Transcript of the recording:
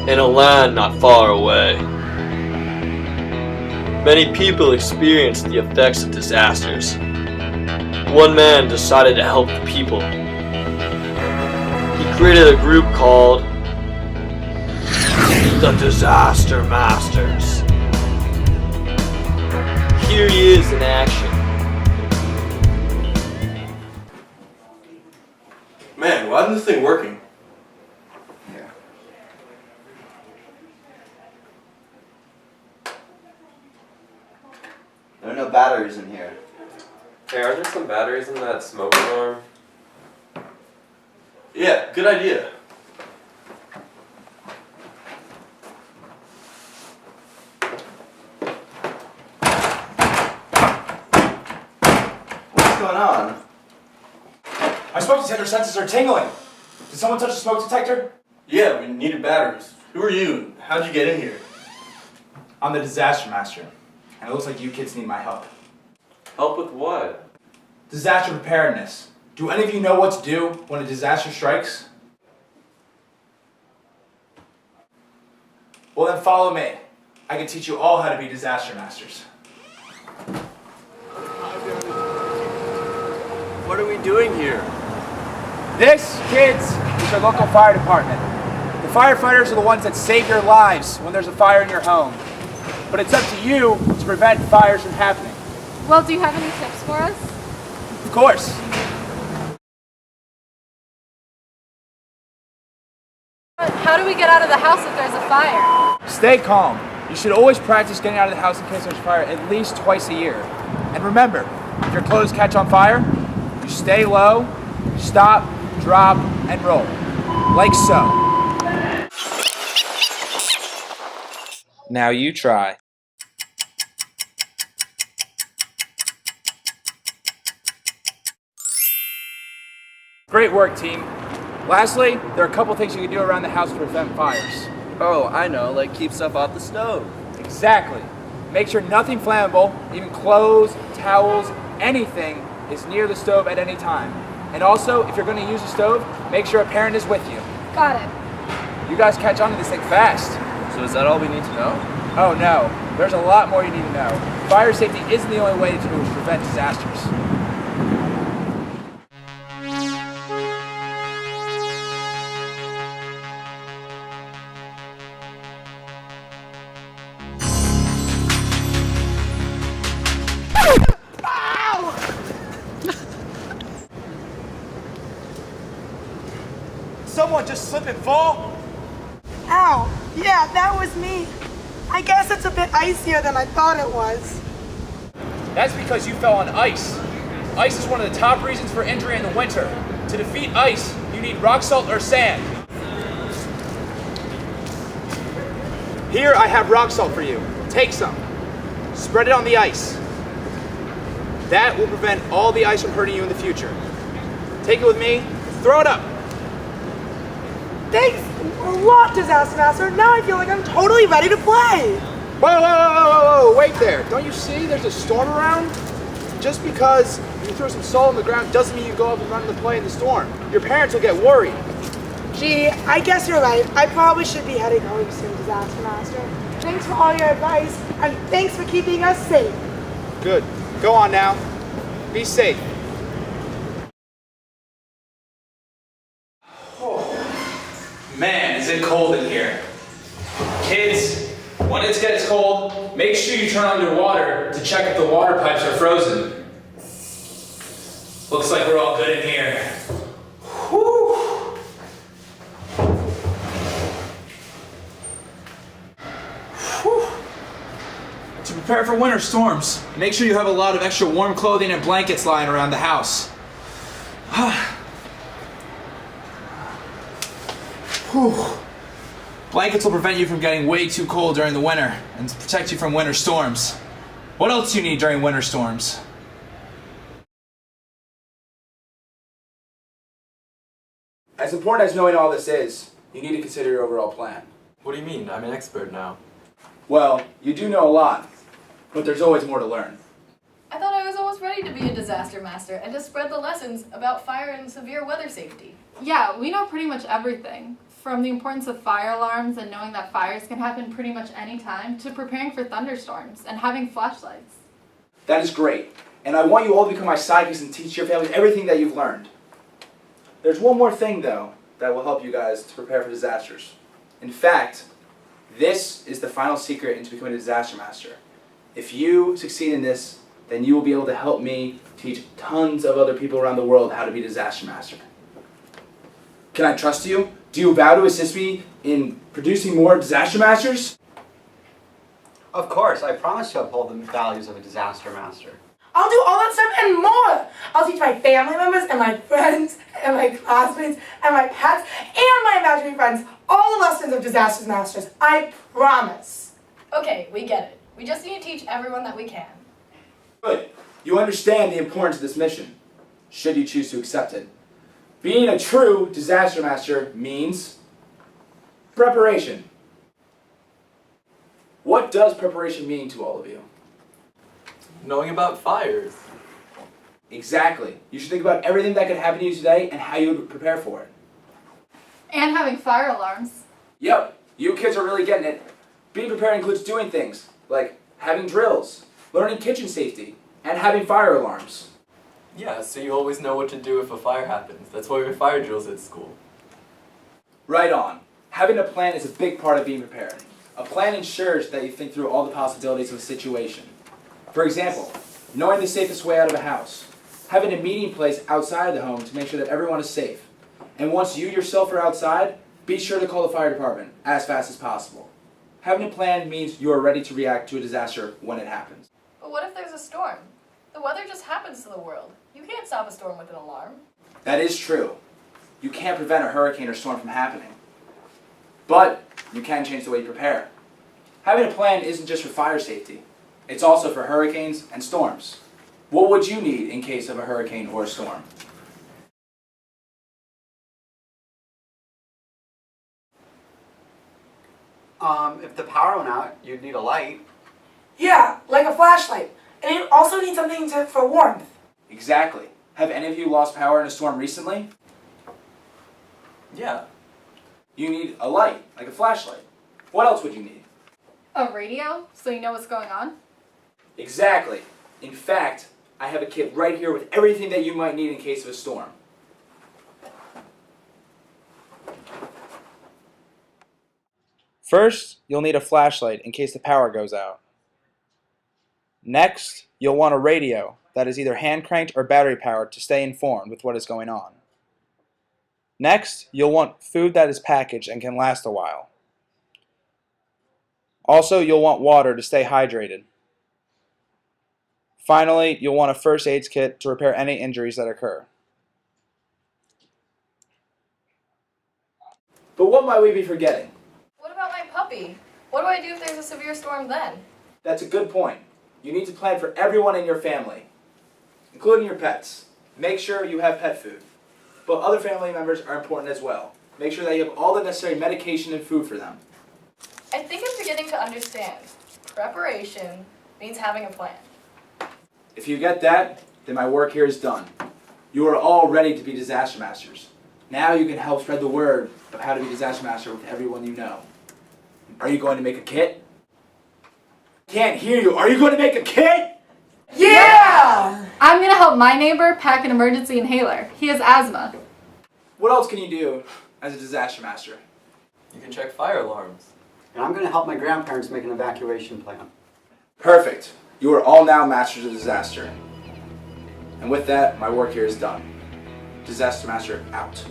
in a land not far away. Many people experience the effects of disasters. One man decided to help the people. He created a group called the Disaster Masters. Here he is in action. Man, why isn't this thing working? Yeah. There are no batteries in here. Hey, are there some batteries in that smoke alarm? Yeah, good idea. What's going on? My smoke detector sensors are tingling. Did someone touch the smoke detector? Yeah, we needed batteries. Who are you? How'd you get in here? I'm the Disaster Master, and it looks like you kids need my help. Help with what? Disaster preparedness. Do any of you know what to do when a disaster strikes? Well then follow me. I can teach you all how to be Disaster Masters. What are we doing here? This, kids, is your local fire department. The firefighters are the ones that save your lives when there's a fire in your home. But it's up to you to prevent fires from happening. Well, do you have any tips for us? Of course. How do we get out of the house if there's a fire? Stay calm. You should always practice getting out of the house in case there's a fire at least twice a year. And remember, if your clothes catch on fire, you stay low, stop, drop, and roll. Like so. Now you try. Great work, team. Lastly, there are a couple things you can do around the house to prevent fires. Oh, I know, like keep stuff off the stove. Exactly. Make sure nothing flammable, even clothes, towels, anything, is near the stove at any time. And also, if you're going to use a stove, make sure a parent is with you. Got it. You guys catch on to this thing fast. So is that all we need to know? Oh no, there's a lot more you need to know. Fire safety isn't the only way to prevent disasters. Someone just slip and fall? Ow! Yeah, that was me. I guess it's a bit icier than I thought it was. That's because you fell on ice. Ice is one of the top reasons for injury in the winter. To defeat ice, you need rock salt or sand. Here I have rock salt for you. Take some. Spread it on the ice. That will prevent all the ice from hurting you in the future. Take it with me. Throw it up. Thanks a lot, Disaster Master. Now I feel like I'm totally ready to play. Whoa, wait there. Don't you see there's a storm around? Just because you throw some salt on the ground doesn't mean you go up and run to play in the storm. Your parents will get worried. Gee, I guess you're right. I probably should be heading home soon, Disaster Master. Thanks for all your advice, and thanks for keeping us safe. Good. Go on now. Be safe. Man, is it cold in here. Kids, when it gets cold, make sure you turn on your water to check if the water pipes are frozen. Looks like we're all good in here. Whew. Whew. To prepare for winter storms, make sure you have a lot of extra warm clothing and blankets lying around the house. Whew. Blankets will prevent you from getting way too cold during the winter and protect you from winter storms. What else do you need during winter storms? As important as knowing all this is, you need to consider your overall plan. What do you mean? I'm an expert now. Well, you do know a lot, but there's always more to learn. I thought I was almost ready to be a disaster master and to spread the lessons about fire and severe weather safety. Yeah, we know pretty much everything. From the importance of fire alarms and knowing that fires can happen pretty much any time, to preparing for thunderstorms and having flashlights. That is great. And I want you all to become my sidekicks and teach your families everything that you've learned. There's one more thing, though, that will help you guys to prepare for disasters. In fact, this is the final secret into becoming a disaster master. If you succeed in this, then you will be able to help me teach tons of other people around the world how to be a disaster master. Can I trust you? Do you vow to assist me in producing more disaster masters? Of course, I promise to uphold the values of a disaster master. I'll do all that stuff and more. I'll teach my family members and my friends and my classmates and my pets and my imaginary friends all the lessons of disaster masters. I promise. Okay, we get it. We just need to teach everyone that we can. Good. You understand the importance of this mission, should you choose to accept it. Being a true disaster master means preparation. What does preparation mean to all of you? Knowing about fires. Exactly. You should think about everything that could happen to you today and how you would prepare for it. And having fire alarms. Yep, you kids are really getting it. Being prepared includes doing things like having drills, learning kitchen safety, and having fire alarms. Yeah, so you always know what to do if a fire happens. That's why we have fire drills at school. Right on. Having a plan is a big part of being prepared. A plan ensures that you think through all the possibilities of a situation. For example, knowing the safest way out of a house, having a meeting place outside of the home to make sure that everyone is safe. And once you yourself are outside, be sure to call the fire department as fast as possible. Having a plan means you are ready to react to a disaster when it happens. But what if there's a storm? The weather just happens to the world. You can't stop a storm with an alarm. That is true. You can't prevent a hurricane or storm from happening. But you can change the way you prepare. Having a plan isn't just for fire safety. It's also for hurricanes and storms. What would you need in case of a hurricane or a storm? If the power went out, you'd need a light. Yeah, like a flashlight. And you also need something for warmth. Exactly. Have any of you lost power in a storm recently? Yeah. You need a light, like a flashlight. What else would you need? A radio, so you know what's going on? Exactly. In fact, I have a kit right here with everything that you might need in case of a storm. First, you'll need a flashlight in case the power goes out. Next, you'll want a radio that is either hand-cranked or battery-powered to stay informed with what is going on. Next, you'll want food that is packaged and can last a while. Also, you'll want water to stay hydrated. Finally, you'll want a first aid kit to repair any injuries that occur. But what might we be forgetting? What about my puppy? What do I do if there's a severe storm then? That's a good point. You need to plan for everyone in your family, including your pets. Make sure you have pet food. But other family members are important as well. Make sure that you have all the necessary medication and food for them. I think I'm beginning to understand. Preparation means having a plan. If you get that, then my work here is done. You are all ready to be disaster masters. Now you can help spread the word of how to be disaster master with everyone you know. Are you going to make a kit? Can't hear you. Are you going to make a kit? Yeah! I'm gonna help my neighbor pack an emergency inhaler. He has asthma. What else can you do as a disaster master? You can check fire alarms. And I'm going to help my grandparents make an evacuation plan. Perfect. You are all now masters of disaster. And with that, my work here is done. Disaster Master out.